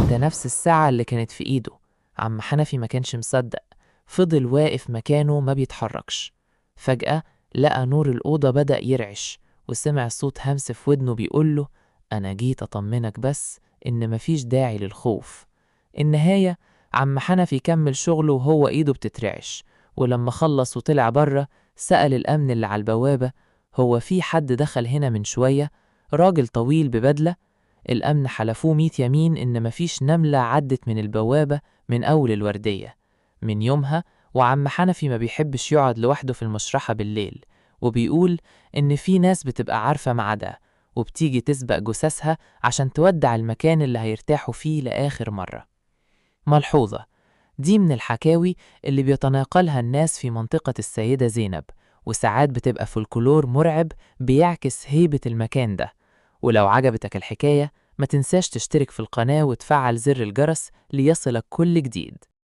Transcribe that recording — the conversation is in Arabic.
ده نفس الساعة اللي كانت في إيده. عم حنفي ما كانش مصدق، فضل واقف مكانه ما بيتحركش. فجأة لقى نور الأوضة بدأ يرعش، وسمع صوت همس في ودنه بيقوله: أنا جيت أطمنك بس إن مفيش داعي للخوف. النهاية، عم حنفي كمل شغله وهو إيده بتترعش، ولما خلص وطلع بره سأل الأمن اللي على البوابة: هو في حد دخل هنا من شوية؟ راجل طويل ببدلة. الأمن حلفوه 100 يمين إن مفيش نملة عدت من البوابة من أول الوردية. من يومها وعم حنفي ما بيحبش يقعد لوحده في المشرحة بالليل، وبيقول إن في ناس بتبقى عارفة ميعادها وبتيجي تسبق جثثها عشان تودع المكان اللي هيرتاحوا فيه لآخر مرة. ملحوظة: دي من الحكاوي اللي بيتناقلها الناس في منطقة السيدة زينب، وساعات بتبقى فولكلور مرعب بيعكس هيبة المكان ده. ولو عجبتك الحكاية، ما تنساش تشترك في القناة وتفعل زر الجرس ليصلك كل جديد.